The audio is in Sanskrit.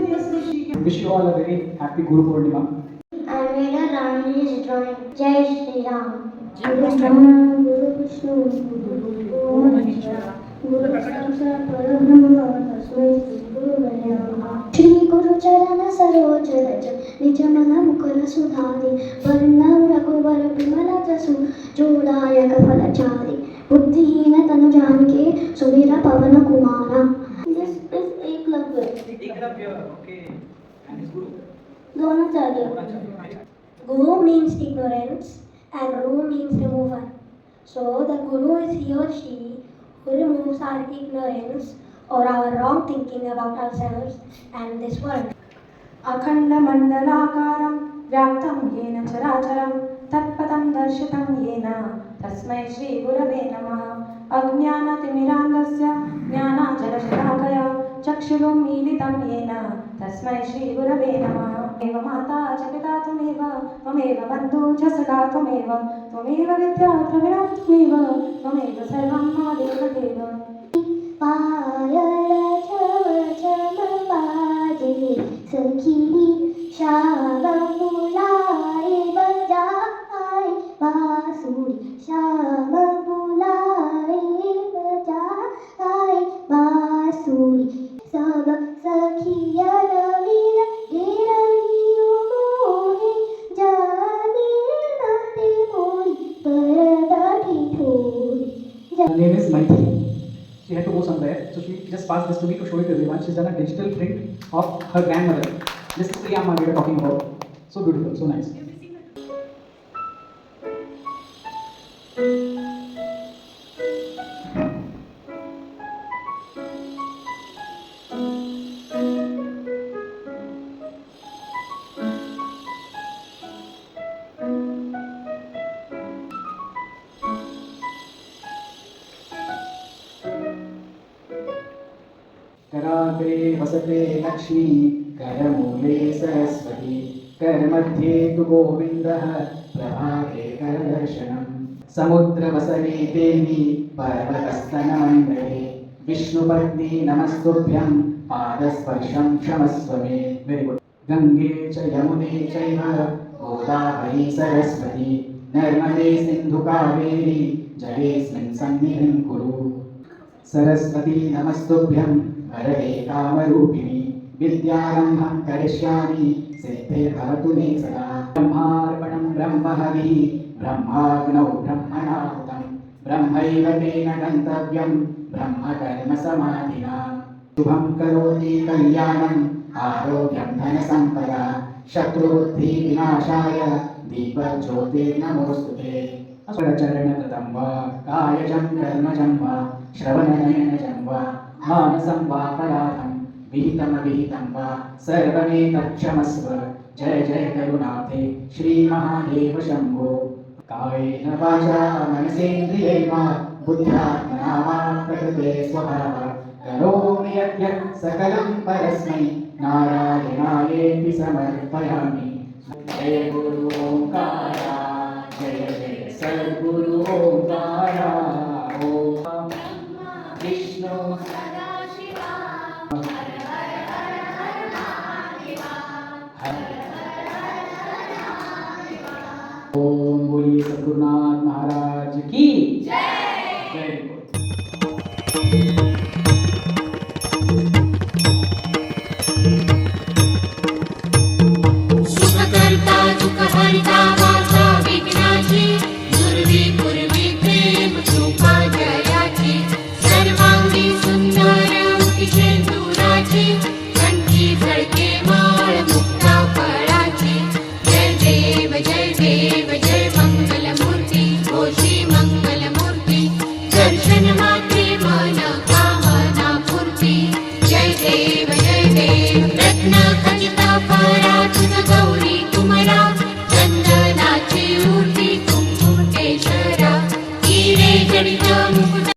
Wish you all a very happy Guru Purnima. I made a Ram's drawing. Jai Shri Ram. Guru Brahma, Guru Vishnu, Guru Maheshwara, Guru Sakshat Parabrahma, Tasmai Shri Gurave Namaha. Shri Guru Charana Saroj Raj, Nij Mana Mukara Sudhari, Varnam Raghuvar Bimala Jasu, Jodayaka Falachari, Buddhihina Tanu Janki, Sudhira Pavana Kumara. This is Eklavya. Eklavya, okay. And his Guru? Dronacharya. Guru means ignorance and Ru means remover. So the Guru is he or she who removes our ignorance or our wrong thinking about ourselves and this world. Akhanda mandalakaram vyaptam yena characharam tatpadam darshitam yena tasmai Shri Gurave Namaha. Ajnanatimmirandasya jnanaanjanashalaakaya चक्षुरुं मीलितं येन तस्मै श्री गुरवे नमः. त्वमेव माता च पिता त्वमेव त्वमेव बन्धु च सखा त्वमेव त्वमेव विद्या द्रविणं त्वमेव सर्वं मम देवदेव. सखी श्याम बुलाए बजाए बांसुरी श्याम बुलाए बजाए बांसुरी सब सखिया नवीन गिरगियो मोहे जाने नाते मोरी परदाठी Thori. Her name is Maithili. She had to go somewhere, so she just passed this to me to show it to everyone. She's done a digital print of her grandmother. This is Priya we are talking about. So beautiful, so nice. कराग्रे वसते Lakshmi करमूले Saraswati करमध्ये तु गोविन्दः प्रभाते करदर्शनम्. समुद्रवसने देवी पर्वतस्तनमण्डले विष्णुपत्नी नमस्तुभ्यं पादस्पर्शं क्षमस्व मे. वेरी गुड. गंगे च यमुने चैव गोदावरी सरस्वती नर्मदे सिन्धु कावेरी जलेऽस्मिन् सन्निधिं कुरु. सरस्वती नमस्तुभ्यं वरदे कामरूपिणी विद्यारम्भं करिष्यामि सिद्धिर्भवतु मे सदा. ब्रह्मार्पणं ब्रह्महविः ब्रह्माग्नौ ब्रह्मणाहुतं ब्रह्मैव तेन गन्तव्यं ब्रह्मकर्म समाधिना. शुभं करोति कल्याणम् आरोग्यं धनसम्पदा शत्रुबुद्धिविनाशाय दीपज्योतिर्नमोऽस्तुते. चरणकृतं वा कायजं कर्मजं वा श्रवणनयनजं वा मानसं वा पराधं विहितमविहितं वा सर्वमेतत्क्षमस्व. जय जय करुणाब्धे श्रीमहादेव शम्भो. कायेन वाचा मनसेन्द्रियैर्वा बुद्ध्यात्मना वा प्रकृते स्वभावात् करोमि यद्यत् सकलं परस्मै नारायणायेति समर्पयामि. जय गुरु ओंकारा जय जय सद्गुरु ओंकारा. ओम विष्णु सदाशिवा हर हर हर हर महादेवा हर हर हर हर महादेवा. ओम बोलिए सद्गुरुनाथ महाराज की जय. वेरी गुड.